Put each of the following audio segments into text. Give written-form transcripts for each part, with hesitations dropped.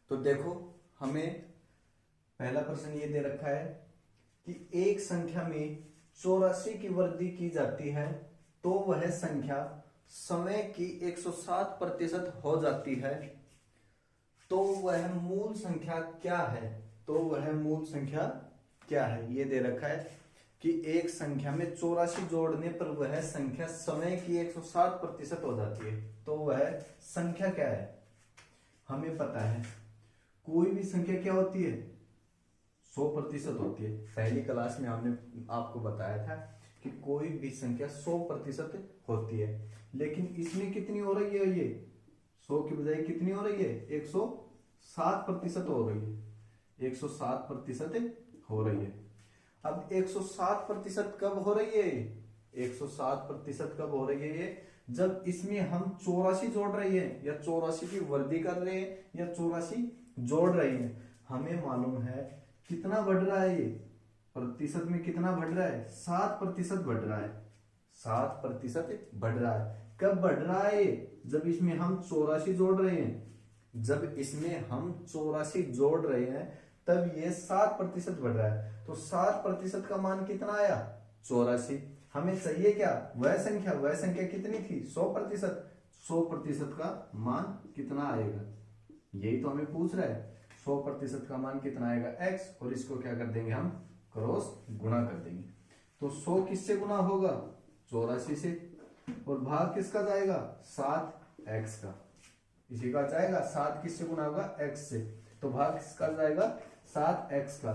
तो देखो, हमें पहला प्रश्न ये दे रखा है कि एक संख्या में 84 की वृद्धि की जाती है तो वह संख्या समय की 107% हो जाती है, तो वह मूल संख्या क्या है। तो वह मूल संख्या क्या है, ये दे रखा है कि एक संख्या में 84 जोड़ने पर वह संख्या समय की 107% हो जाती है, तो वह संख्या क्या है। हमें पता है कोई भी संख्या क्या होती है, 100% होती है। पहली क्लास में हमने आपको बताया था कि कोई भी संख्या 100% होती है, लेकिन इसमें कितनी हो रही है, ये 100 की बजाय कितनी हो रही है, 107% हो रही है, 107% हो रही है। अब 107% कब हो रही है, 107% कब हो रही है ये, जब इसमें हम 84 जोड़ रहे हैं या 84 की वृद्धि कर रहे हैं या 84 जोड़ रहे हैं। हमें मालूम है कितना बढ़ रहा है, ये प्रतिशत में कितना बढ़ रहा है, 7% बढ़ रहा है, 7% बढ़ रहा है। कब बढ़ रहा है ये, जब इसमें हम 84 जोड़ रहे हैं, जब इसमें हम 84 जोड़ रहे हैं तब ये 7% बढ़ रहा है। तो 7% का मान कितना आया, 84। हमें चाहिए क्या, वह संख्या कितनी थी, 100%। 100% का मान कितना आएगा, यही तो हमें पूछ रहा है। 100% का मान कितना आएगा, x, और इसको क्या कर देंगे हम, क्रॉस गुणा कर देंगे। तो 100 किससे गुणा होगा, 84 से, और भाग किसका जाएगा, 7x का, इसी का जाएगा। 7 किससे गुणा होगा, x से, तो भाग किसका जाएगा, 7x का।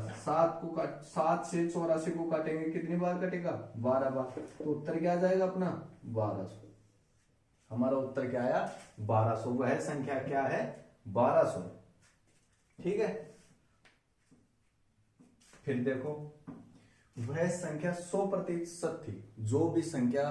7 से 84 को काटेंगे, कितनी बार कटेगा, 12 बार। तो उत्तर क्या आ जाएगा अपना, 1200। हमारा उत्तर क्या आया, 1200। वह संख्या क्या है, 1200। ठीक है, फिर देखो, वह संख्या 100% थी। जो भी संख्या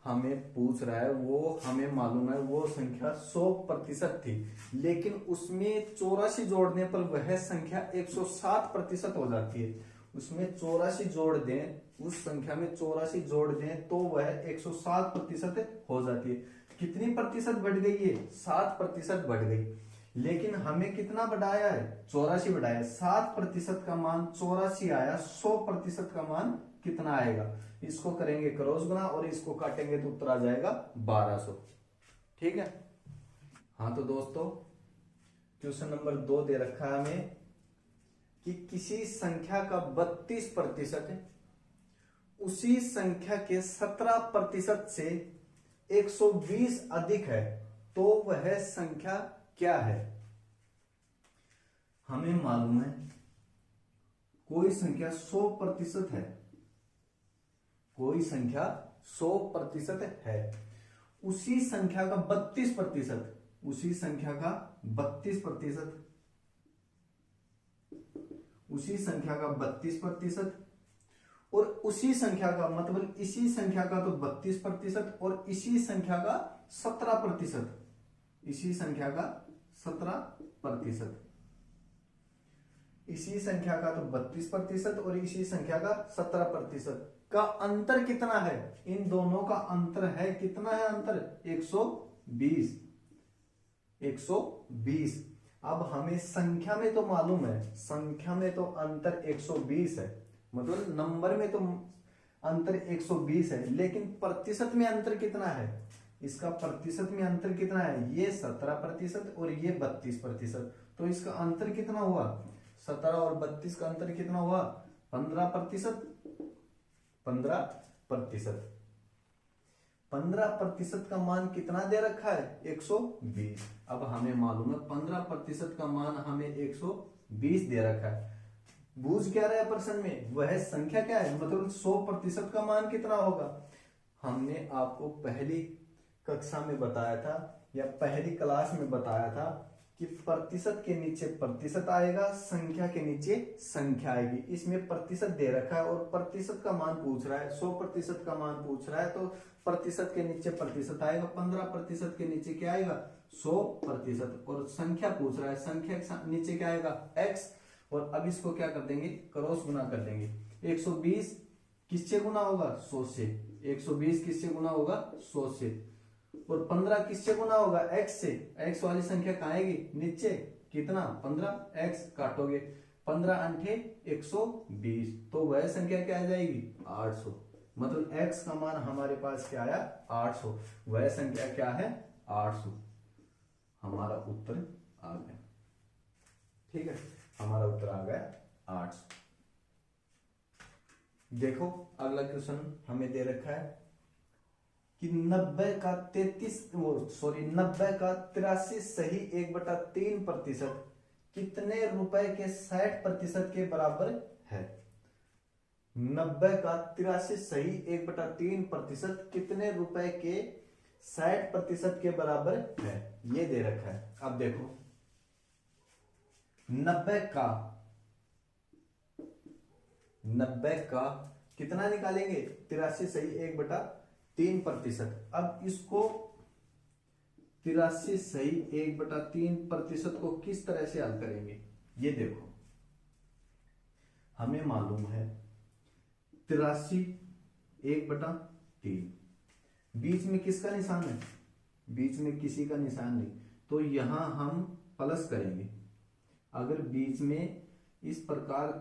हमें पूछ रहा है वो हमें मालूम है वो संख्या 100% थी, लेकिन उसमें 84 जोड़ने पर वह संख्या 107% हो जाती है। उसमें 84 जोड़ दें, उस संख्या में 84 जोड़ दें तो वह 107% हो जाती है। कितनी प्रतिशत बढ़ गई है, 7% बढ़ गई। लेकिन हमें कितना बढ़ाया है, 84 बढ़ाया। 7% का मान 84 आया, 100% का मान कितना आएगा, इसको करेंगे क्रॉस गुणा और इसको काटेंगे तो उत्तर आ जाएगा 1200। ठीक है। हाँ तो दोस्तों, क्वेश्चन नंबर 2 दे रखा है हमें कि किसी संख्या का 32% उसी संख्या के 17% से 120 अधिक है, तो वह संख्या क्या है। हमें मालूम है कोई संख्या 100% है, कोई संख्या 100% है, उसी संख्या का 32%, उसी संख्या का 32%, उसी संख्या का 32%, और उसी संख्या का मतलब इसी संख्या का तो 32% और इसी संख्या का 17%, इसी संख्या का 17%, इसी संख्या का तो 32% और इसी संख्या का 17% का अंतर कितना है, इन दोनों का अंतर है, कितना है अंतर, 120, 120। अब हमें संख्या में तो मालूम है, संख्या में तो अंतर 120 है, मतलब नंबर में तो अंतर 120 है, लेकिन प्रतिशत में अंतर कितना है, इसका प्रतिशत में अंतर कितना है, ये 17% और ये 32%, तो इसका अंतर कितना हुआ, 17 और 32 का अंतर कितना हुआ, 15%, 15%। 15% का मान कितना दे रखा है, 120। अब हमें मालूम है 15% का मान हमें 120 दे रखा है। बूझ क्या रहा है प्रश्न में, वह संख्या क्या है, मतलब 100% का मान कितना होगा। हमने आपको पहली कक्षा में बताया था या पहली क्लास में बताया था कि प्रतिशत के नीचे प्रतिशत आएगा, संख्या के नीचे संख्या आएगी। इसमें प्रतिशत दे रखा है और प्रतिशत का मान पूछ रहा है, 100% का मान पूछ रहा है, तो प्रतिशत के नीचे प्रतिशत आएगा, 15% के नीचे क्या आएगा, 100%, और संख्या पूछ रहा है, संख्या के नीचे क्या आएगा, x, और अब इसको क्या कर देंगे, क्रॉस गुना कर देंगे। 120 किससे गुना होगा, 100 से, 120 किससे गुना होगा, 100 से, और 15 किससे गुना होगा, x से। x वाली संख्या कहाँ आएगी, नीचे, कितना 15, एक्स काटोगे 15 अंठे 120, तो वह संख्या क्या आ जाएगी 800। मतलब x का मान हमारे पास क्या आया 800, वह संख्या क्या है 800। हमारा उत्तर आ गया। ठीक है, हमारा उत्तर आ गया 800। देखो अगला क्वेश्चन हमें दे रखा है कि 90 का 83 सही 1/3% कितने रुपए के 60% के बराबर है। 90 का 83 सही 1/3% कितने रुपए के 60% के बराबर है, ये दे रखा है। अब देखो 90 का कितना निकालेंगे 83 सही 1/3%। अब इसको 83 सही 1/3% को किस तरह से हल करेंगे, ये देखो। हमें मालूम है 83 1/3, बीच में किसका निशान है, बीच में किसी का निशान नहीं, तो यहां हम प्लस करेंगे। अगर बीच में इस प्रकार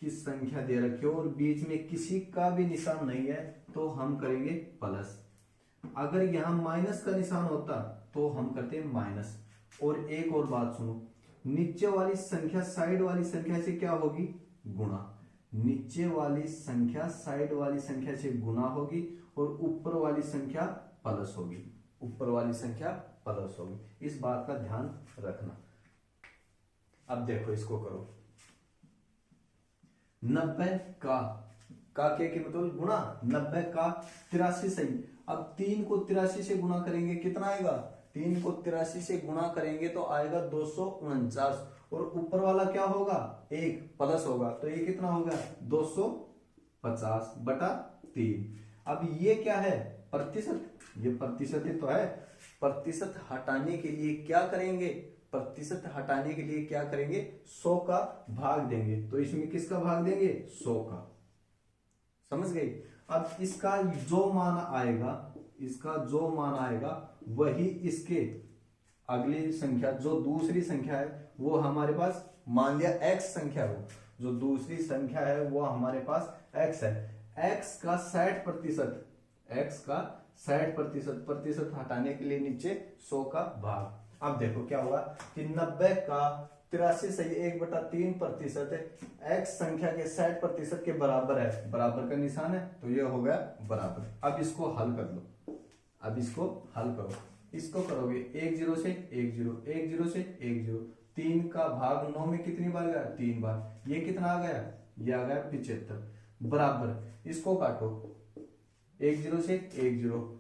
की संख्या दे रखी हो और बीच में किसी का भी निशान नहीं है तो हम करेंगे प्लस। अगर यहां माइनस का निशान होता तो हम करते हैं माइनस। और एक और बात सुनो, नीचे वाली संख्या साइड वाली संख्या से क्या होगी गुणा, नीचे वाली संख्या साइड वाली संख्या से गुणा होगी और ऊपर वाली संख्या प्लस होगी, ऊपर वाली संख्या प्लस होगी। इस बात का ध्यान रखना। अब देखो इसको करो, 90 का के मतलब गुणा, 90 का 83 सही। अब 3 को 83 से गुणा करेंगे कितना आएगा, 3 को 83 से गुणा करेंगे तो आएगा 249 और ऊपर वाला क्या होगा 1 प्लस होगा, तो ये कितना होगा 250/3। अब ये क्या है प्रतिशत, ये प्रतिशत ही तो है। प्रतिशत हटाने के लिए क्या करेंगे, प्रतिशत हटाने के लिए क्या करेंगे 100 का भाग देंगे, तो इसमें किसका भाग देंगे 100 का, समझ गए। अब इसका जो मान आएगा, इसका जो मान आएगा वही इसके अगली संख्या जो दूसरी संख्या है वो हमारे पास, मान लिया x संख्या हो, जो दूसरी संख्या है वो हमारे पास x है। x का 60%, x का 60%, प्रतिशत हटाने के लिए नीचे 100 का भाग। अब देखो क्या होगा कि 90 का 83 सही 1/3% x संख्या के 60% के बराबर है, बराबर का निशान है तो ये हो गया बराबर। अब इसको हल कर लो, अब इसको हल करो, इसको करोगे 1 0 से 1 0, 1 0 से 1 0, 3 का भाग 9 में कितनी बार गया 3 बार, ये कितना आ गया, ये आ गया 75 बराबर। इसको काटो 1 0 से 1 0,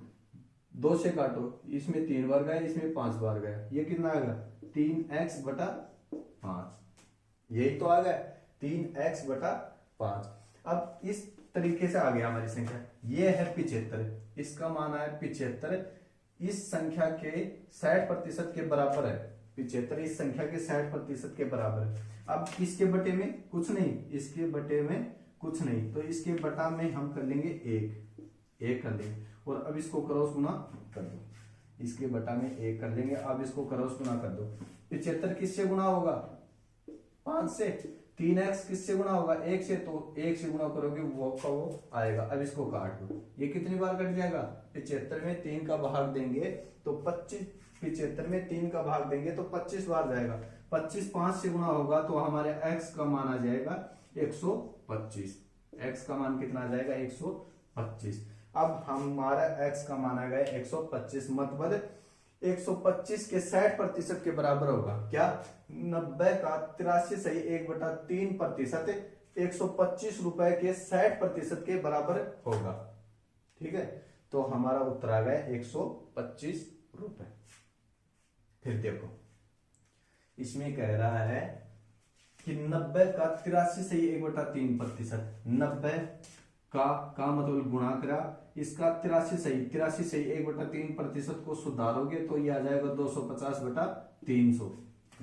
2 से काटो, इसमें 3 बार गया, इसमें 5 बार गया, ये कितना आएगा 3x/5, यही तो आ गया 3x/5। अब इस तरीके से आ गया हमारी संख्या, ये है 75, इसका मान है 75, इस संख्या के 60% के बराबर है। 75 इस संख्या के 60% के बराबर है। अब इसके बटे में कुछ नहीं, इसके बटे में कुछ नहीं, तो इसके बटा में हम कर लेंगे 1 कर लेंगे और अब इसको क्रॉस गुना कर दो, इसके बटा में 1 कर लेंगे। अब इसको क्रॉस गुना कर दो, 75 किससे गुना होगा 5 से, 3x किससे गुना होगा 1 से, तो 1 से गुना करोगे वो का वो आएगा। अब इसको काट दो, ये कितनी बार कट जाएगा 75 में 3 का भाग देंगे तो 25, 75 में 3 का भाग देंगे तो 25 बार जाएगा, 25 5 से गुना होगा तो हमारे x का मान आ जाएगा 125, x का मान कितना आ जाएगा 125। अब हमारा x का मान आ गया 125, मतलब 125 के 60% के बराबर होगा क्या, 90 का 83 सही 1/3% 125 रुपए के 60% के बराबर होगा। ठीक है, तो हमारा उत्तर आ गया 125 रुपए। फिर देखो इसमें कह रहा है कि 90 का 83 सही 1/3%, 90 का मतलब गुणा करा, इसका 83 सही 1/3% को सुधारोगे तो ये आ जाएगा 250/300,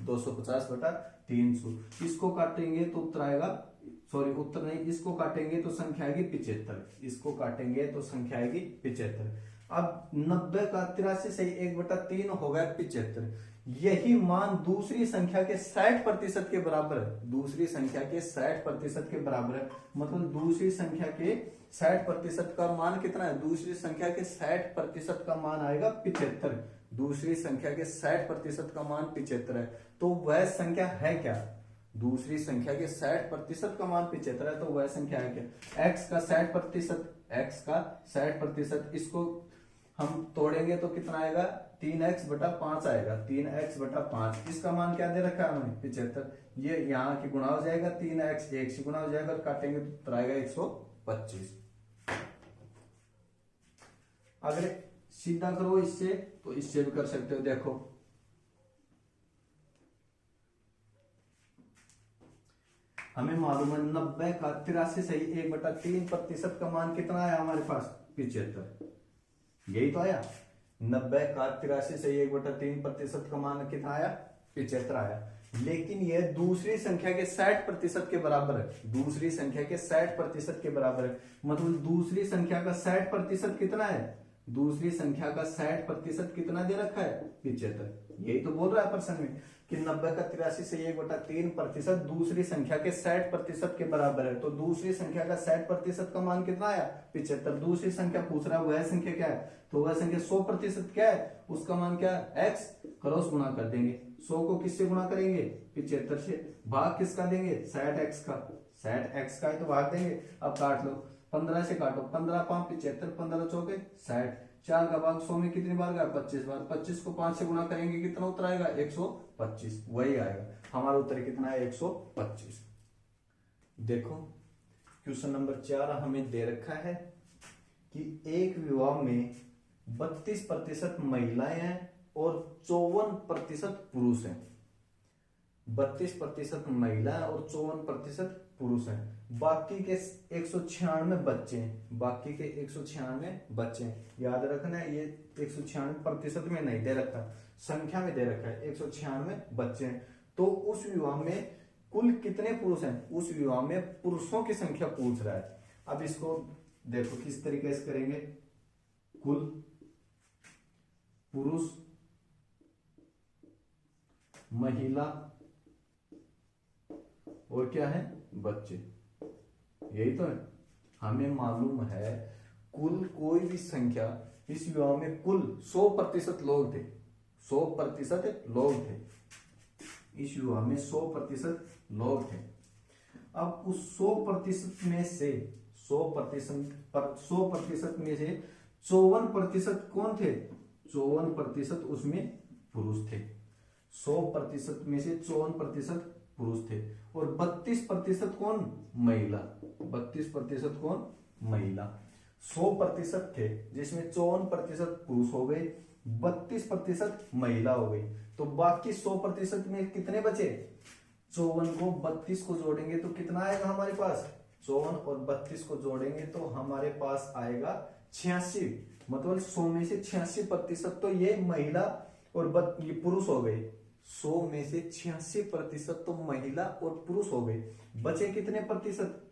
250/300। इसको काटेंगे तो उत्तर आएगा, सॉरी उत्तर नहीं, इसको काटेंगे तो संख्या आएगी 75, इसको काटेंगे तो संख्या आएगी 75। अब 90 का 83 सही 1/3 हो गया 75, यही मान दूसरी संख्या के 60% के बराबर है, दूसरी संख्या के 60% के बराबर है। मतलब दूसरी संख्या के 60% का मान कितना है, दूसरी संख्या के 60% का मान आएगा 75। दूसरी संख्या के 60% का मान 75 है। तो वह संख्या है क्या, दूसरी संख्या के 60% का मान 75 है, तो वह संख्या है क्या, x का 60%, x का 60%, इसको हम तोड़ेंगे तो कितना आएगा, 3x/5 आएगा, 3x/5। इसका मान क्या दे रखा है हमें, 75। ये यहाँ की गुणा हो जाएगा, 3x 1 से गुणा हो जाएगा, और काटेंगे तो आएगा 125। अगर सीधा करो इससे तो इससे भी कर सकते हो। देखो हमें मालूम है 90 का 83 सही 1/3% का मान कितना आया हमारे पास, 75। यही तो आया, 90 का 83 सही 1/3% का मान कितना आया, 75 आया। लेकिन यह दूसरी संख्या के 60% के बराबर है, दूसरी संख्या के 60% के बराबर है। मतलब दूसरी संख्या का 60% कितना है, दूसरी संख्या का 60% कितना दे रखा है, 75। यही तो बोल रहा है प्रश्न में कि 90 का 83 से 1/3% दूसरी संख्या के 60% के बराबर है। तो दूसरी संख्या का 60% का मान कितना आया, 75। दूसरी संख्या पूछ रहा है, वह संख्या क्या है, तो वह संख्या 100% क्या है, उसका मान क्या है, x, क्रॉस गुणा कर देंगे। 100 को किससे गुणा करेंगे, 75 से। भाग किसका देंगे, 60x का, 60x का है तो भाग देंगे। अब काट लो, 15 से काटो, 15 5 75, 15 चौके 60, 4 का भाग 100 में कितनी बार गया, 25 बार। 25 को 5 से गुणा करेंगे कितना उत्तर आएगा, 125। वही आएगा हमारा उत्तर, कितना है, 125। देखो क्वेश्चन नंबर 4 हमें दे रखा है कि एक विवाह में 32% महिलाएं हैं और 54% पुरुष हैं। 32% महिलाएं और 54% पुरुष हैं। बाकी के 196 बच्चे हैं, बाकी के 196 बच्चे हैं। याद रखना है ये 196% में नहीं दे रखा, संख्या में दे रखा है, 196 बच्चे हैं। तो उस विवाह में कुल कितने पुरुष हैं, उस विवाह में पुरुषों की संख्या पूछ रहा है। अब इसको देखो किस तरीके से करेंगे, कुल पुरुष, महिला और क्या है, बच्चे। यही तो है, हमें मालूम है कुल कोई भी संख्या, इस विवाह में कुल 100% लोग थे, 100% लोग थे, इस विवाह में 100% लोग थे। अब उस 100% में से 100% में से 54% कौन थे, 54% उसमें पुरुष थे। 100% में से 54% पुरुष थे और 32% कौन, महिला। 32% कौन, महिला। 100% थे जिसमें 54% पुरुष हो गए, 32% महिला हो गई। तो बाकी 100% में कितने बचे, 54 को 32 को जोड़ेंगे तो कितना आएगा हमारे पास, 54 और 32 को जोड़ेंगे तो हमारे पास आएगा 86। मतलब 100 में से 86% तो ये महिला और ये पुरुष हो गए। 100 में से 86% तो महिला और पुरुष हो गए। बचे कितने प्रतिशत,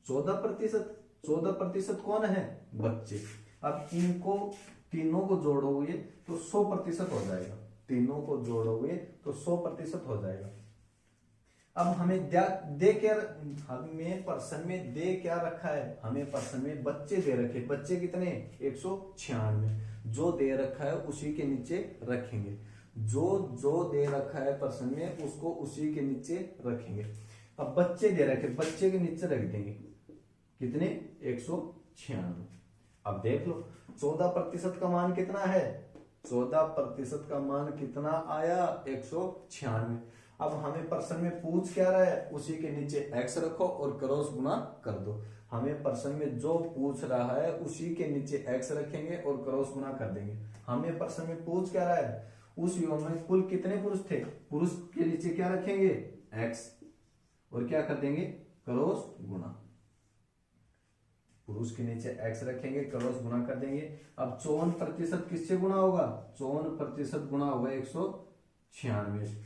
14%। 14% कौन है, बच्चे। अब इनको तीनों को जोड़ोगे तो 100% हो जाएगा, तीनों को जोड़ोगे तो 100% हो जाएगा। अब हमें दे क्या, हमें प्रश्न में दे क्या रखा है, हमें प्रश्न में बच्चे दे रखे। बच्चे कितने, 196। जो दे रखा है उसी के नीचे रखेंगे, जो दे रखा है प्रश्न में उसको उसी के नीचे रखेंगे। अब बच्चे दे रखे, बच्चे के नीचे रख देंगे कितने, 196। अब देख लो 14% का मान कितना है, 14% का मान कितना आया, 196। अब हमें प्रश्न में पूछ क्या रहा है, उसी के नीचे x रखो और क्रॉस गुना कर दो। हमें प्रश्न में जो पूछ रहा है उसी के नीचे x रखेंगे और क्रॉस गुना कर देंगे। हमें प्रश्न में पूछ क्या रहा है, उस युग में कुल कितने पुरुष थे, पुरुष के नीचे क्या रखेंगे, x और क्या कर देंगे, क्रॉस गुना। पुरुष के नीचे x रखेंगे, क्रॉस गुना कर देंगे। अब 54% किससे गुना होगा, 54% गुना होगा 196।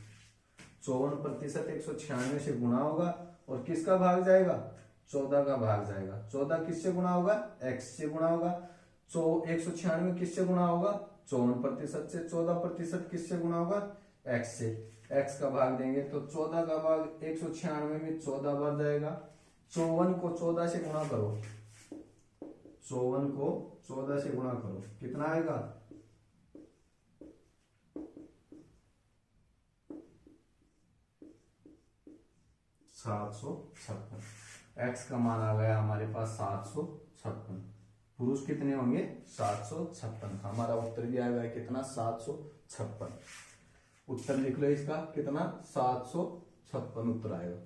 54% 196 से गुना होगा और किसका भाग जाएगा, 14 का भाग जाएगा। 14 किससे गुना होगा, x से गुना होगा। 196 किससे गुना होगा, 54% से। 14% किससे गुना होगा, x से। x का भाग देंगे तो 14 का भाग 196 में 14 बार जाएगा। 54 को 14 से गुणा करो, 54 को 14 से गुणा करो, कितना आएगा? 756। x का मान आ गया हमारे पास 756। पुरुष कितने होंगे? 756। हमारा उत्तर भी आएगा कितना? 756। उत्तर लिख लो इसका, कितना? 756 उत्तर आएगा।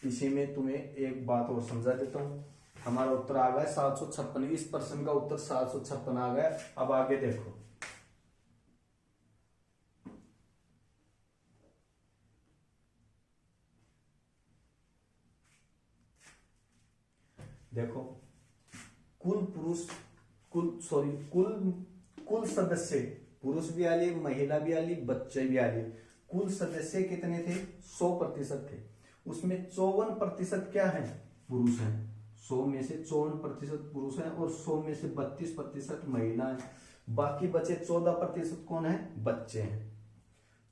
इसी में तुम्हें एक बात और समझा देता हूं। हमारा उत्तर आ गया 756, इस प्रश्न का उत्तर 756 आ गया। अब आगे देखो, देखो कुल पुरुष, कुल सदस्य, पुरुष भी आ लिए, महिला भी आ ली, बच्चे भी आ लिए। कुल सदस्य कितने थे? 100% थे। उसमें 54% क्या है? पुरुष हैं। 100 में से 54% पुरुष हैं और 100 में से 32% महिला है। बाकी बचे 14% कौन है? बच्चे हैं।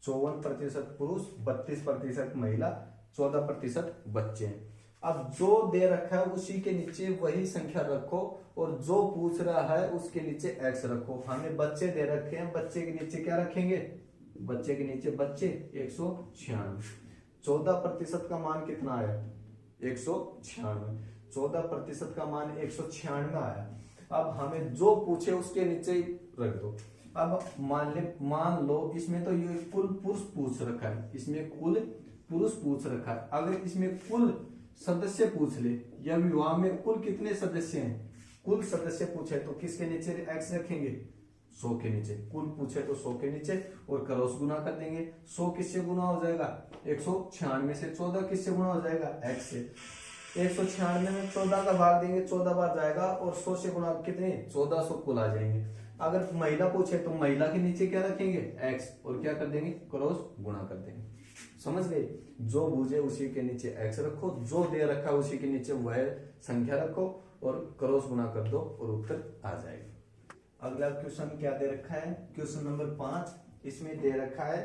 54% पुरुष, 32% महिला, 14% बच्चे हैं। अब जो दे रखा है उसी के नीचे वही संख्या रखो और जो पूछ रहा है उसके नीचे x रखो। हमें बच्चे दे रखे हैं, बच्चे के नीचे क्या रखेंगे? बच्चे के नीचे बच्चे 196। 14% का मान कितना आया? 196। 14% का मान 196 आया। अब हमें जो पूछे उसके नीचे ही रख दो। अब मान लो इसमें तो ये कुल पुरुष पूछ रखा है, इसमें कुल पुरुष पूछ रखा है। अगर इसमें कुल सदस्य पूछ ले या विवाह में कुल कितने सदस्य हैं, कुल सदस्य पूछे तो किसके नीचे x रखेंगे? 100 के नीचे। कुल पूछे तो 100 के नीचे और क्रॉस गुना कर देंगे। 100 किससे गुना हो जाएगा? 196 से। 14 किससे गुना हो जाएगा? x से। 196 में 14 का भाग देंगे, 14 बार जाएगा और 100 से गुना कितने? 1400 कुल आ जाएंगे। अगर महिला पूछे तो महिला के नीचे क्या रखेंगे? x और क्या कर देंगे? क्रॉस गुना कर देंगे। समझ गए? जो बूझे उसी के नीचे x रखो, जो दे रखा उसी के नीचे वह संख्या रखो और क्रॉस गुना कर दो और उत्तर आ जाएगा। अगला क्वेश्चन क्या दे रखा है? Question number 5। इसमें दे रखा है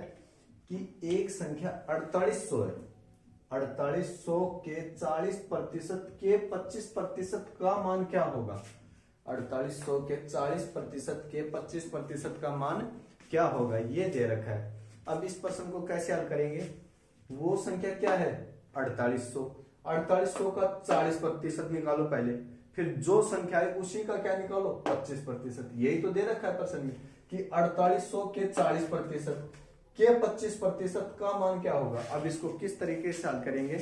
कि एक संख्या 4800 है। 4800 के 40% के 25% का मान क्या होगा? 4800 के 40% के 25% का मान क्या होगा? ये दे रखा है। अब इस प्रश्न को कैसे हल करेंगे? वो संख्या क्या है? 4800। 4800 का 40% निकालो पहले, फिर जो संख्या है उसी का क्या निकालो? 25%। यही तो दे रखा है प्रश्न में कि 4800 के 40% के 25% का मान क्या होगा। अब इसको किस तरीके से हल करेंगे?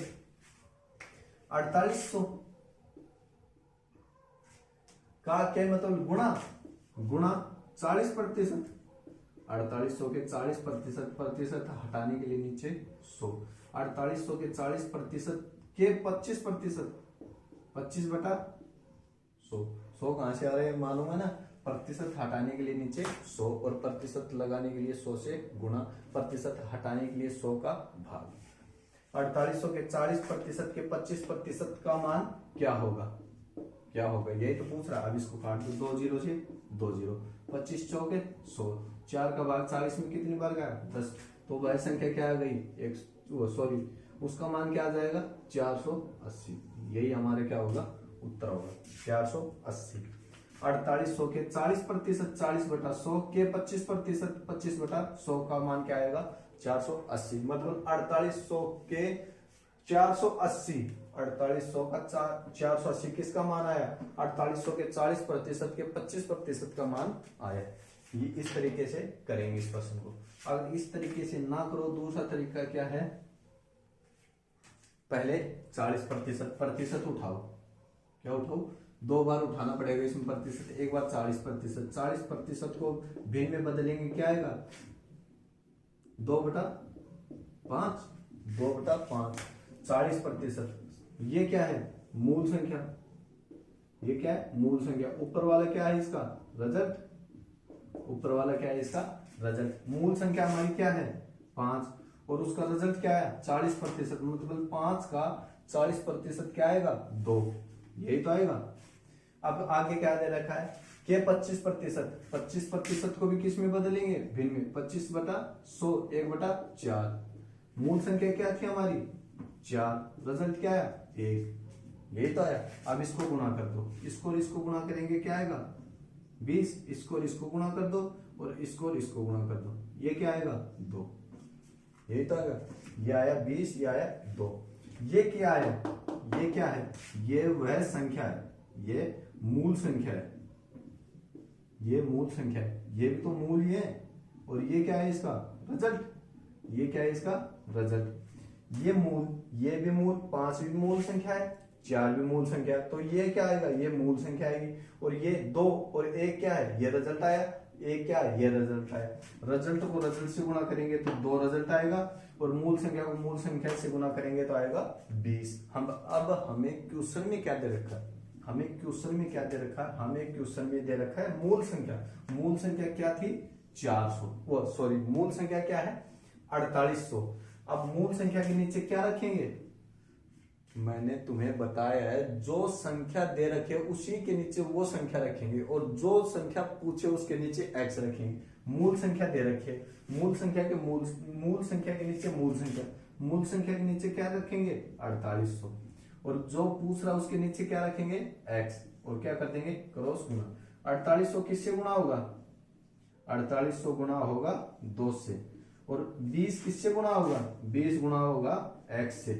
4800 का क्या मतलब? गुणा 40%। 4800 के 40% हटाने के लिए नीचे 100। 4800 के 40% के 25%, 25 बटा 100। 100 कहां से आ रहे हैं मालूम है ना? प्रतिशत हटाने के लिए नीचे 100 और प्रतिशत लगाने के लिए 100 से गुणा, प्रतिशत हटाने के लिए 100 का भाग। 4800 के 40% के 25% का मान क्या होगा? क्या होगा यही तो पूछ रहा है। अब इसको काट दो, 2 0 से 2 0। 25 चौके 100। 4 का भाग 40 में कितनी बार गया? 10। तो वह संख्या क्या आ गई? सॉरी, उसका मान क्या आ जाएगा? 480। यही हमारे क्या होगा? उत्तर होगा 480। 4800 के 40%, 40 बटा 100 के 25%, 25 बटा 100 का मान क्या आएगा? 480। मतलब 4800 के 480, 4800 का 480 किसका मान आया? 4800 के 40% के 25% का मान आया। ये इस तरीके से करेंगे इस प्रश्न को। अगर इस तरीके से ना करो, दूसरा तरीका क्या है? पहले 40% उठाओ। क्या उठाओ? 2 बार उठाना पड़ेगा इसमें प्रतिशत। एक बार 40%, 40% को भिन्न में बदलेंगे, क्या आएगा? 2/5, 2/5। 40%, ये क्या है? मूल संख्या। ये क्या है? मूल संख्या। ऊपर वाला क्या है इसका? रजत। ऊपर वाला क्या है इसका? रजत। मूल संख्या हमारी क्या है? 5 और उसका रजत क्या है? 40%। मतलब 5 का 40% क्या आएगा? 2। यही तो आएगा। अब आगे क्या दे रखा है के 25%, 25% को भी किस में बदलेंगे, भिन्न में, 25/100, 1/4। मूल संख्या क्या थी हमारी, 4, रिजल्ट क्या आया, 1, यही तो आया। अब इसको गुणा कर दो, इसको और इसको गुणा करेंगे क्या आएगा, 20, इसको और इसको गुणा कर दो और इसको और इसको गुणा कर दो, ये क्या आएगा, 2, यही तो आएगा। ये आया 20, ये आया 2। ये क्या है, ये क्या है, ये वह संख्या है, ये मूल संख्या है, ये मूल संख्या है, ये भी तो मूल ही है। और ये क्या है इसका रिजल्ट, ये क्या है इसका रिजल्ट। ये मूल, ये भी मूल, 5 भी मूल संख्या है, 4 भी मूल संख्या है, तो ये क्या आएगा, ये मूल संख्या आएगी। और ये 2 और 1 क्या है, ये रिजल्ट आया, 1 क्या है, ये रिजल्ट आया। रिजल्ट को रिजल्ट से गुणा करेंगे तो 2 रिजल्ट आएगा, और मूल संख्या को मूल संख्या से गुणा करेंगे तो आएगा 20। हम अब हमें क्वेश्चन में क्या दे रखा है, हमें क्वेश्चन में क्या दे रखा है, हमें क्वेश्चन में दे रखा है मूल संख्या। मूल संख्या क्या थी, 400, सॉरी मूल संख्या क्या है, 4800। अब मूल संख्या के नीचे क्या रखेंगे, मैंने तुम्हें बताया है जो संख्या दे रखे उसी के नीचे वो संख्या रखेंगे, और जो संख्या पूछे उसके नीचे x रखेंगे। मूल संख्या दे रखे, मूल संख्या के मूल संख्या के नीचे मूल संख्या, मूल संख्या के नीचे क्या रखेंगे, 4800, और जो पूछ रहा उसके नीचे क्या रखेंगे, x, और क्या कर देंगे, क्रॉस गुणा। 4800 किससे गुणा होगा, 4800 गुणा होगा 2 से, और 20 किससे गुणा होगा, 20 गुणा होगा x से,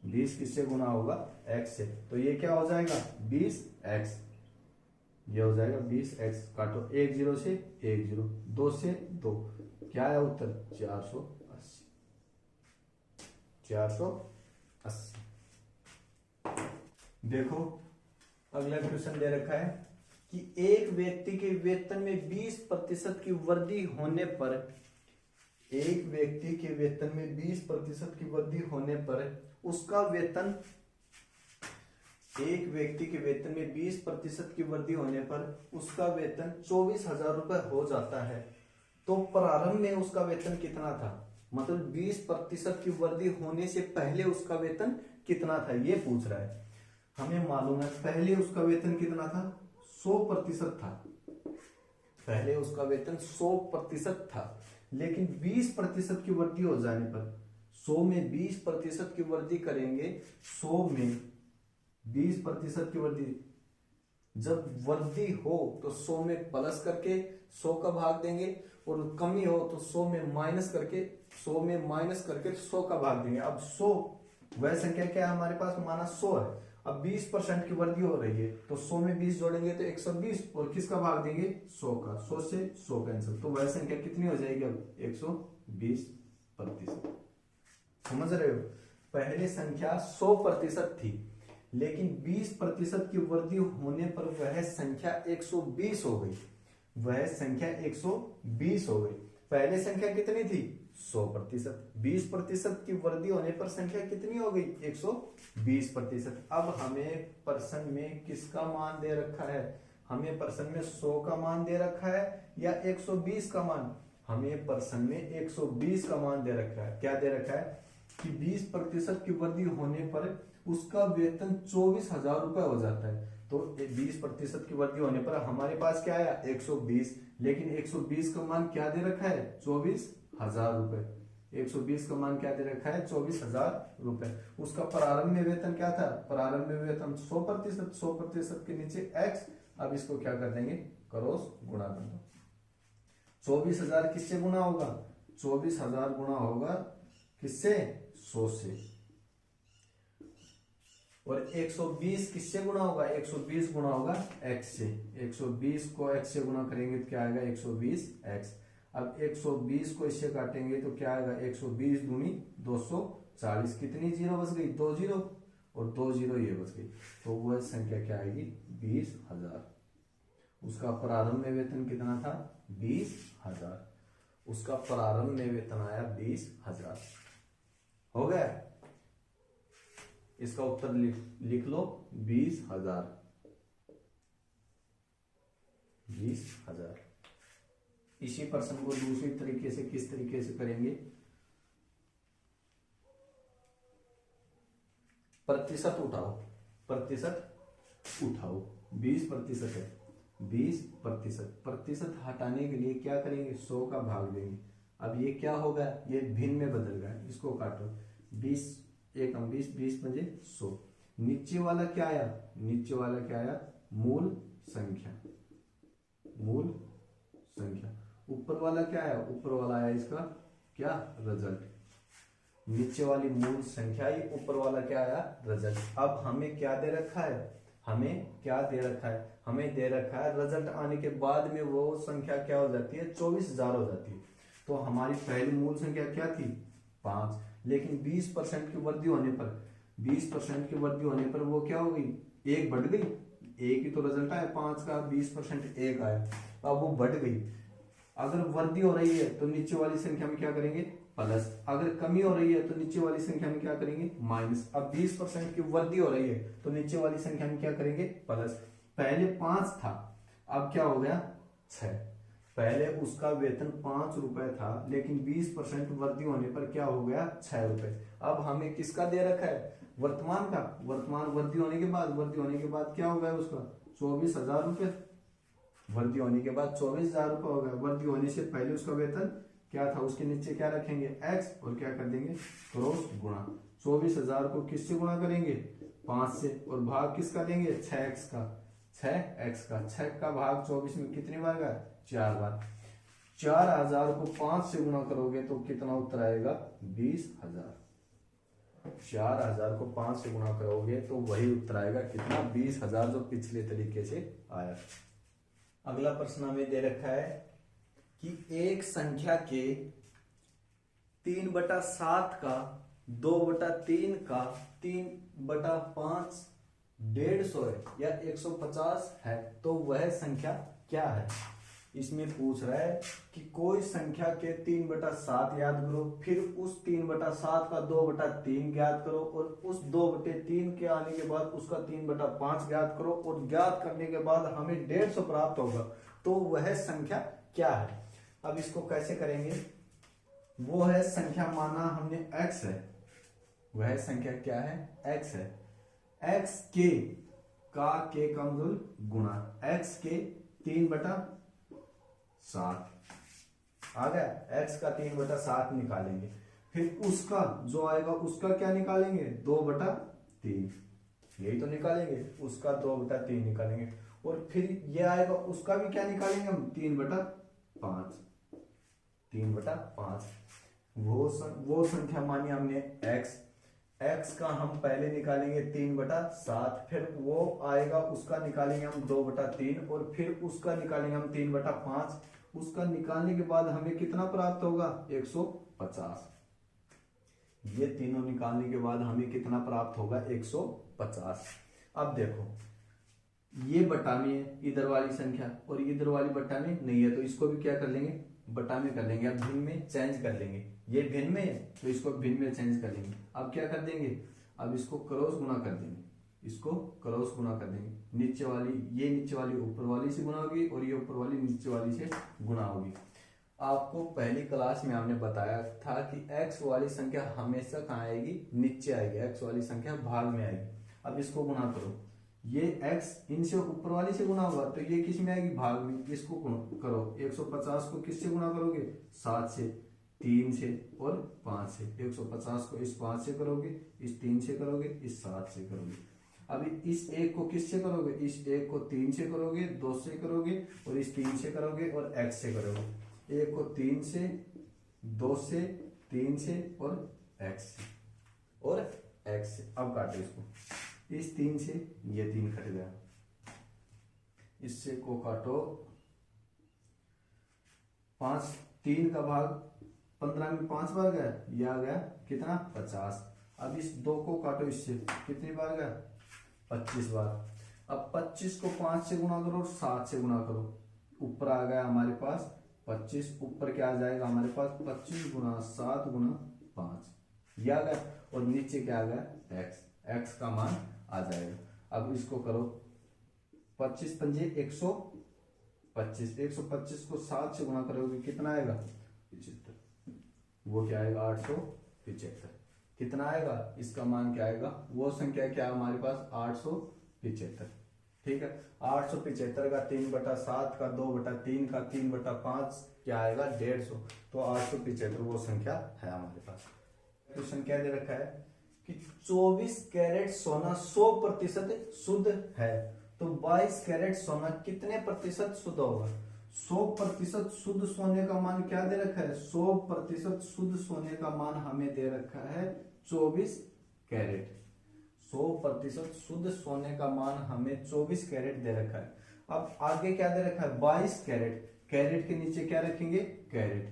20 किससे गुणा होगा, x से। तो ये क्या हो जाएगा, 20x, ये हो जाएगा 20x। काटो, 1 0 से 1 0, 2 से 2, क्या है उत्तर, 480, 480। देखो अगला क्वेश्चन दे रखा है कि एक व्यक्ति के वेतन में 20% की वृद्धि होने पर, एक व्यक्ति के वेतन में 20% की वृद्धि होने पर उसका वेतन, एक व्यक्ति के वेतन में 20% की वृद्धि होने पर उसका वेतन 24,000 रुपए हो जाता है, तो प्रारंभ में उसका वेतन कितना था, मतलब 20% की वृद्धि होने से पहले उसका वेतन कितना था, ये पूछ रहा है। हमें मालूम है पहले उसका वेतन कितना था, 100% था, पहले उसका वेतन 100% था, लेकिन 20% की वृद्धि हो जाने पर, 100 में 20% की वृद्धि करेंगे, 100 में 20% की वृद्धि, जब वृद्धि हो तो 100 में प्लस करके 100 का भाग देंगे, और कमी हो तो 100 में माइनस करके, 100 में माइनस करके 100 का भाग देंगे। अब 100 वह संख्या क्या है हमारे पास, माना 100 है, अब 20% की वृद्धि हो रही है तो 100 में 20 जोड़ेंगे तो 120, और किसका भाग देंगे, 100 का, 100 से 100 कैंसिल, तो वह संख्या कितनी हो जाएगी अब, 120%। समझ रहे हो, पहले संख्या 100% थी, लेकिन 20% की वृद्धि होने पर वह संख्या 120 हो गई, वह संख्या 120 हो गई। पहले संख्या कितनी थी, 100%, 20% की वृद्धि होने पर संख्या कितनी हो गई, 120%। अब हमें प्रश्न में किसका मान दे रखा है, हमें प्रश्न में 100 का मान दे रखा है या 120 का मान, हमें प्रश्न में 120 का मान दे रखा है। क्या दे रखा है कि 20% की वृद्धि होने पर उसका वेतन 24,000 रुपए हो जाता है, तो 20% की वृद्धि होने पर हमारे पास क्या आया, 120, लेकिन 120 का मान क्या दे रखा है, 24,000 रुपए। 120 का मान क्या दे रखा है, 24,000 रुपए। उसका प्रारंभ में वेतन क्या था, प्रारंभ में वेतन 100%, 100% के नीचे x। अब इसको क्या कर देंगे, क्रॉस गुणा कर दो। 24,000 किससे गुणा होगा, 24,000 गुणा होगा किससे, 100 से, और 120 किससे गुणा होगा, 120 गुणा होगा x से। 120 को x से गुणा करेंगे तो क्या आएगा, 120x। अब 120 को इससे काटेंगे तो क्या आएगा, 120 दूनी 240, कितनी जीरो बच गई, 2 जीरो, और 2 जीरो ये बच गई, तो वह संख्या क्या आएगी, 20,000। उसका प्रारंभ में वेतन कितना था, 20,000, उसका प्रारंभ में वेतन आया 20,000। हो गया, इसका उत्तर लिख लो 20,000, 20,000। इसी प्रश्न को दूसरी तरीके से किस तरीके से करेंगे, प्रतिशत उठाओ, प्रतिशत उठाओ, 20% है 20%। प्रतिशत हटाने के लिए क्या करेंगे, 100 का भाग देंगे। अब ये क्या होगा, ये भिन्न में बदल गया, इसको काटो, 20 एकम 20, 20 पंजे 100। नीचे वाला क्या आया, नीचे वाला क्या आया, मूल संख्या, मूल संख्या। ऊपर वाला क्या आया, ऊपर वाला आया इसका क्या, रिजल्ट। नीचे वाली मूल संख्या ही, ऊपर वाला क्या आया, रिजल्ट। अब हमें क्या दे रखा है, हमें क्या दे रखा है, हमें दे रखा है रिजल्ट आने के बाद में वो संख्या क्या हो जाती है, 24,000 हो जाती है। तो हमारी पहली मूल संख्या क्या थी, 5, लेकिन 20% की वृद्धि होने पर, 20% की वृद्धि होने पर वो क्या हो गई, 1 बढ़ गई। एक ही तो रिजल्ट आया 5 का, 20% 1 आया, अब वो बढ़ गई। अगर वृद्धि हो रही है तो नीचे वाली संख्या में क्या करेंगे, प्लस। अगर कमी हो रही है तो नीचे वाली संख्या में क्या करेंगे, माइनस। अब 20% की वृद्धि हो रही है तो नीचे वाली संख्या में क्या करेंगे, प्लस। पहले 5 था, अब क्या हो गया 6। पहले उसका वेतन 5 रुपए था, लेकिन 20% वृद्धि होने पर क्या हो गया, 6 रुपए। अब हमें किसका दे रखा है, वर्तमान का। वर्तमान वृद्धि होने के बाद, वृद्धि होने के बाद क्या हो गया उसका, 24,000 रुपए। वृद्धि होने के बाद 24,000 रुपए हो गया। वृद्धि होने से पहले उसका वेतन क्या था, उसके नीचे क्या रखेंगे, एक्स, और क्या कर देंगे, क्रॉस गुणा। 24,000 को किससे गुणा करेंगे, 5 से, और भाग किसका देंगे, 6x का, 6x का। 6 का भाग 24 में कितनी बार गया, 4 बार। 4,000 को 5 से गुणा करोगे तो कितना उत्तर आएगा, 20,000। 4,000 को 5 से गुणा करोगे तो वही उत्तर आएगा कितना, 20,000, जो पिछले तरीके से आया। अगला प्रश्न हमें दे रखा है कि एक संख्या के 3/7 का 2/3 का 3/5 150 है या 150 है, तो वह संख्या क्या है। इसमें पूछ रहा है कि कोई संख्या के 3/7 याद करो, फिर उस 3/7 का 2/3 ज्ञात करो, और उस 2/3 के आने के बाद उसका 3/5 ज्ञात करो, और ज्ञात करने के बाद हमें 150 प्राप्त होगा, तो वह संख्या क्या है। अब इसको कैसे करेंगे, वो है संख्या, माना हमने x है, वह संख्या क्या है, x है। x के का मतलब गुणा, x के 3/7 आ गया, x का 3/7 निकालेंगे। फिर उसका जो आएगा उसका क्या निकालेंगे, 2/3, यही तो निकालेंगे, उसका 2/3 निकालेंगे। और फिर ये आएगा उसका भी क्या निकालेंगे हम, 3/5, 3/5। वो संख्या मानी हमने x का हम पहले निकालेंगे 3/7, फिर वो आएगा उसका निकालेंगे हम 2/3, और फिर उसका निकालेंगे हम 3/5। उसका निकालने के बाद हमें कितना प्राप्त होगा, 150। ये तीनों निकालने के बाद हमें कितना प्राप्त होगा, 150। अब देखो, ये बटा में है इधर वाली संख्या, और इधर वाली बटा में नहीं है, तो इसको भी क्या कर लेंगे, बटा में कर लेंगे। अब भिन्न में चेंज कर लेंगे, ये भिन्न में है तो इसको भिन्न में चेंज कर लेंगे। अब क्या कर देंगे, अब इसको क्रॉस गुणा कर देंगे, इसको क्रॉस गुणा कर देंगे। नीचे वाली, ये नीचे वाली ऊपर वाली से गुणा होगी, और ये ऊपर वाली नीचे वाली से गुणा होगी। आपको पहली क्लास में हमने बताया था कि x वाली संख्या हमेशा कहाँ आएगी, नीचे आएगी, x वाली संख्या भाग में आएगी। अब इसको गुणा करो, ये x इनसे ऊपर वाली से गुणा होगा तो ये किस में आएगी, भाग में। इसको करो, 150 को किससे गुणा करोगे, 7 से, 3 से और 5 से। 150 को इस 5 से करोगे, इस 3 से करोगे, इस 7 से करोगे। अभी इस 1 को किससे करोगे, इस 1 को 3 से करोगे, 2 से करोगे, और इस 3 से करोगे, और x से करोगे। 1 को 3 से, 2 से, 3 से, और x से, और x से। अब काटो इसको, इस 3 से ये 3 कट गया, इससे को काटो, 5, 3 का भाग 15 में 5 बार गया, ये आ गया कितना, 50। अब इस 2 को काटो, इससे कितनी बार गया, 25 बार। अब 25 को 5 से गुणा करो और 7 से गुणा करो, ऊपर आ गया हमारे पास 25, ऊपर क्या आ जाएगा हमारे पास, 25 गुणा 7 गुणा 5, ये आ गया, और नीचे क्या आ गया, x का मान आ जाएगा। अब इसको करो, 25 पंजे 125, 125 को 7 से गुणा करोगे कितना आएगा, 75। वो क्या आएगा, 875। कितना आएगा, इसका मान क्या आएगा, वो संख्या क्या है हमारे पास, 875। ठीक है, 875 का 3/7 का 2/3 का 3/5 क्या आएगा 150। तो 875 वो संख्या है हमारे पास। क्वेश्चन क्या दे रखा है कि 24 कैरेट सोना 100% शुद्ध है, तो 22 कैरेट सोना कितने प्रतिशत शुद्ध होगा। 100% शुद्ध सोने का मान क्या दे रखा है, 100% शुद्ध सोने का मान हमें दे रखा है 24 कैरेट। 100% शुद्ध सोने का मान हमें 24 कैरेट दे रखा है। अब आगे क्या दे रखा है 22 कैरेट। कैरेट के नीचे क्या रखेंगे कैरेट,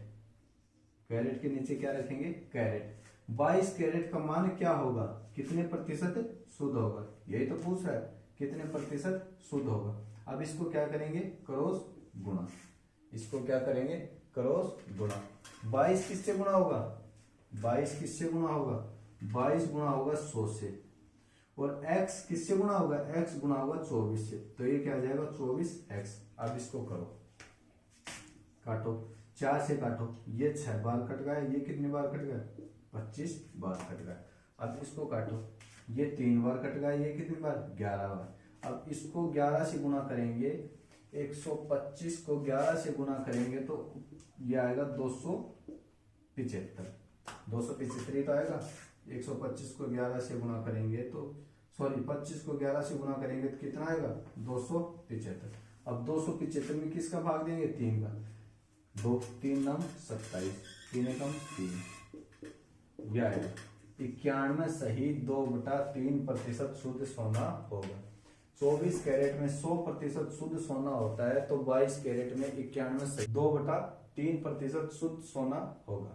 कैरेट के नीचे क्या रखेंगे कैरेट। 22 कैरेट का मान क्या होगा, कितने प्रतिशत शुद्ध होगा, यही तो पूछ रहा है कितने प्रतिशत शुद्ध होगा। अब इसको क्या करेंगे क्रॉस गुणा, इसको क्या करेंगे क्रॉस गुणा। 22 किससे गुणा होगा, 22 किससे गुणा होगा, 22 गुणा होगा 100 से, और x किससे गुणा होगा, x गुणा होगा 24 से, तो ये क्या आ जाएगा 24x। अब इसको करो, काटो, 4 से काटो, ये 6 बार कट गया, ये कितने बार कट गया 25 बार कट गया। अब इसको काटो, ये 3 बार कट गया, ये कितनी बार 11 बार। अब इसको 11 से गुणा करेंगे, 125 को 11 से गुणा करेंगे तो ये आएगा 275, 275 ही तो आएगा। 125 को 11 से गुणा करेंगे तो 25 को 11 से गुणा करेंगे तो कितना आएगा 275। अब 275 में किसका भाग देंगे 3 का, 2 3 9 27, 3 एकम 3, यह आएगा 91 सही 2/3% शुद्ध सोना होगा। 24 कैरेट में 100% शुद्ध सोना होता है, तो 22 कैरेट में 91 सही 2/3% शुद्ध सोना होगा।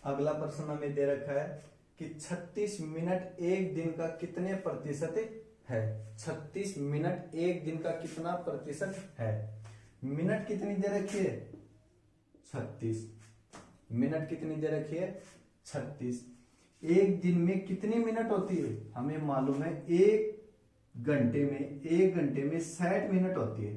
अगला प्रश्न हमें दे रखा है कि 36 मिनट एक दिन का कितने प्रतिशत है। 36 मिनट एक दिन का कितना प्रतिशत है। मिनट कितनी दे रखी है 36, मिनट कितनी दे रखी है 36। एक दिन में कितनी मिनट होती है, हमें मालूम है एक घंटे में 60 मिनट होती है,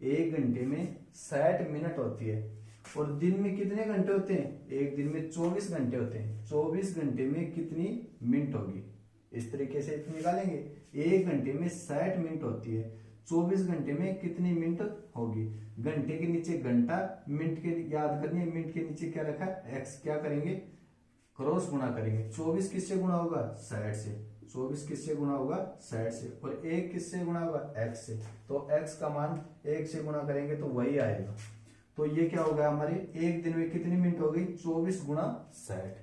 एक घंटे में 60 मिनट होती है। और दिन में कितने घंटे होते हैं, एक दिन में 24 घंटे होते हैं, 24 घंटे में कितनी मिनट होगी, इस तरीके से निकालेंगे। एक घंटे में 60 मिनट होती है, 24 घंटे में कितनी मिनट होगी। घंटे के नीचे घंटा, मिनट के याद करनी है, मिनट के नीचे क्या रखा है x, क्या करेंगे क्रॉस गुणा करेंगे। 24 किससे गुणा होगा 60 से, 24 किससे गुणा होगा 60 से, और 1 किससे गुणा होगा x से, तो x का मान 1 से गुणा करेंगे तो वही आएगा। तो ये क्या होगा हमारे एक दिन में कितनी मिनट हो गई 24 गुणा 60,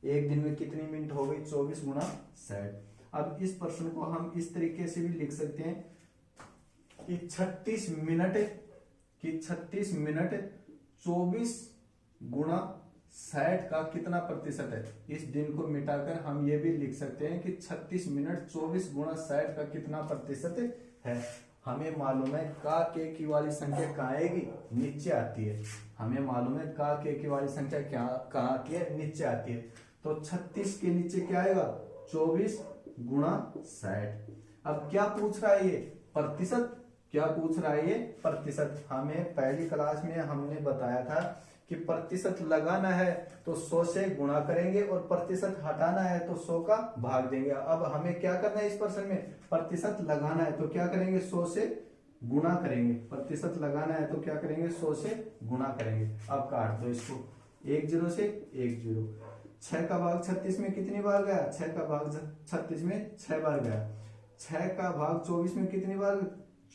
एक दिन में कितनी मिनट हो गई 24 गुणा 60। अब इस प्रश्न को हम इस तरीके से भी लिख सकते हैं कि 36 मिनट 24 गुणा 60 का कितना प्रतिशत है। इस दिन को मिटाकर हम ये भी लिख सकते हैं कि 36 मिनट 24 गुणा 60 का कितना प्रतिशत है। हमें मालूम है का के की वाली संख्या कहाँ आएगी, नीचे आती है। हमें मालूम है का के की वाली संख्या क्या कहाँ आती है, नीचे आती है। तो 36 के नीचे क्या आएगा 24 गुणा 60। अब क्या पूछ रहा है ये प्रतिशत, क्या पूछ रहा है ये प्रतिशत। हमें पहली क्लास में हमने बताया था कि प्रतिशत लगाना है तो 100 से गुणा करेंगे और प्रतिशत हटाना है तो 100 का भाग देंगे। अब हमें क्या करना है इस प्रश्न में, प्रतिशत लगाना है तो क्या करेंगे 100 से गुणा करेंगे, प्रतिशत लगाना है तो क्या करेंगे 100 से गुणा करेंगे। अब काट दो इसको, 1 0 से 1 0। 6 का भाग 36 में कितनी बार गया, 6 का भाग 36 में 6 बार गया। 6 का भाग 24 में कितनी बार,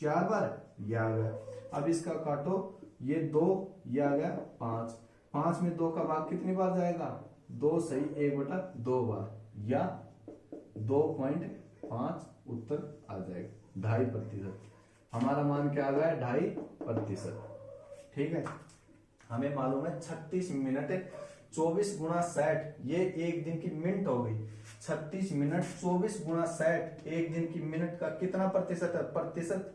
4 बार, ये आ गया। अब इसका काटो, ये 2, ये आ गया 5। 5 में 2 का भाग कितनी बार जाएगा 2 सही 1/2 बार, या 2.5 उत्तर आ जाएगा 2.5%। हमारा मान क्या आ गया 2.5%। ठीक है, हमें मालूम है 36 मिनट 24 गुणा 60, ये एक दिन की मिनट हो गई। 36 मिनट 24 गुणा 60 एक दिन की मिनट का कितना प्रतिशत है। प्रतिशत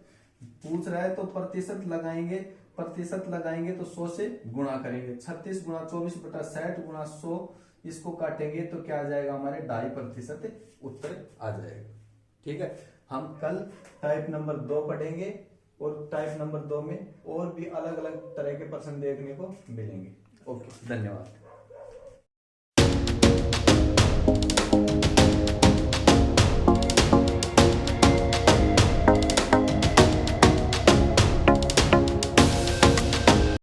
पूछ रहा है तो प्रतिशत लगाएंगे, प्रतिशत लगाएंगे तो 100 से गुणा करेंगे। 36 गुणा 24/60 गुणा 100, इसको काटेंगे तो क्या आ जाएगा हमारे 2.5% उत्तर आ जाएगा। ठीक है, हम कल टाइप नंबर 2 पढ़ेंगे और टाइप नंबर 2 में और भी अलग अलग तरह के प्रश्न देखने को मिलेंगे। ओके, धन्यवाद।